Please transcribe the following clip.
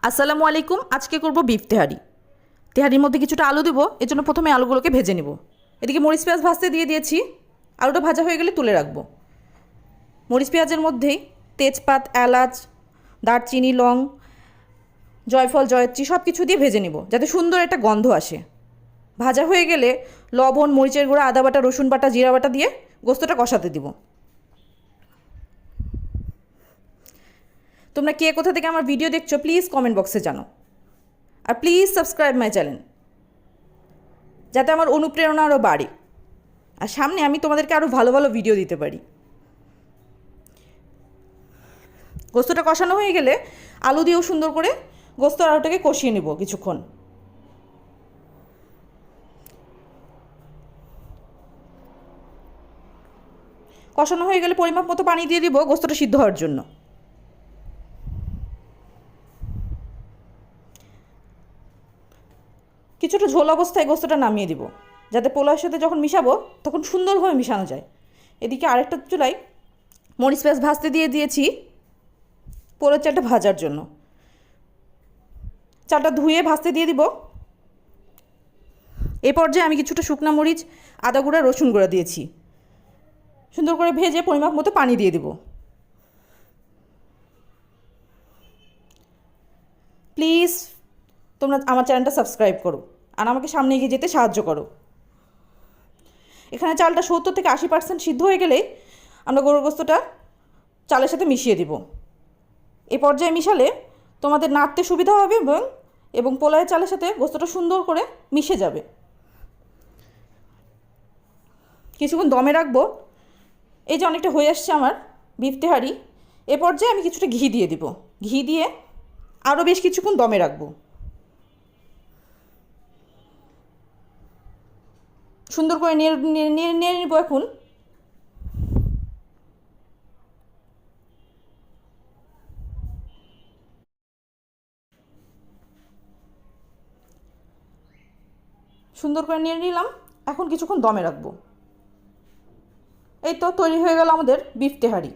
আসসালামু আলাইকুম। আজকে করব বিফ তেহারি। তেহারির মধ্যে কিছুটা আলু দেবো, এর জন্য প্রথমে আলুগুলোকে ভেজে নেব। এদিকে মরিচ পেঁয়াজ ভাজতে দিয়ে দিয়েছি। আলুটা ভাজা হয়ে গেলে তুলে রাখবো। মরিচ পেঁয়াজের মধ্যেই তেজপাত, এলাচ, দারচিনি, লং, জয়ফল, জয়ত্রী সব কিছু দিয়ে ভেজে নেব যাতে সুন্দর একটা গন্ধ আসে। ভাজা হয়ে গেলে লবণ, মরিচের গুঁড়া, আদা বাটা, রসুন বাটা, জিরা বাটা দিয়ে গোস্তটা কষাতে দিব। তোমরা কে কোথা থেকে আমার ভিডিও দেখছো প্লিজ কমেন্ট বক্সে জানো। আর প্লিজ সাবস্ক্রাইব মাই চ্যানেল, যাতে আমার অনুপ্রেরণা আরও বাড়ে আর সামনে আমি তোমাদেরকে আরও ভালো ভালো ভিডিও দিতে পারি। গোস্তটা কষানো হয়ে গেলে আলু দিয়েও সুন্দর করে গোস্ত আর আলুটাকে কষিয়ে নেব কিছুক্ষণ। কষানো হয়ে গেলে পরিমাপ মতো পানি দিয়ে দিব গোস্তটা সিদ্ধ হওয়ার জন্য। কিছুটা ঝোল অবস্থায় গোস্তটা নামিয়ে দিব যাতে পোলাওর সাথে যখন মিশাবো তখন সুন্দরভাবে মিশানো যায়। এদিকে আরেকটা চুলায় মরিচ পেঁয়াজ ভাজতে দিয়ে দিয়েছি পোলার চালটা ভাজার জন্য। চালটা ধুয়ে ভাজতে দিয়ে দিব। এই পর্যায়ে আমি কিছুটা শুকনা মরিচ, আদা গুঁড়া, রসুন গুঁড়া দিয়েছি। সুন্দর করে ভেজে পরিমাপ মতো পানি দিয়ে দিব। প্লিজ তোমরা আমার চ্যানেলটা সাবস্ক্রাইব করো আর আমাকে সামনে এগিয়ে যেতে সাহায্য করো। এখানে চালটা 70 থেকে 80% সিদ্ধ হয়ে গেলেই আমরা গরুর গোস্তটা চালের সাথে মিশিয়ে দিব। এই পর্যায়ে মিশালে তোমাদের নাড়তে সুবিধা হবে এবং পোলাওয়ের চালের সাথে গোস্তটা সুন্দর করে মিশে যাবে। কিছুক্ষণ দমে রাখবো। এই যে অনেকটা হয়ে আসছে আমার বিফ তেহারি। এ পর্যায়ে আমি কিছুটা ঘি দিয়ে দিব। ঘি দিয়ে আরও বেশ কিছুক্ষণ দমে রাখবো। সুন্দর করে নিয়ে নেব এখন। সুন্দর করে নিয়ে নিলাম। এখন কিছুক্ষণ দমে রাখবো। এই তো তৈরি হয়ে গেল আমাদের বিফ তেহারি।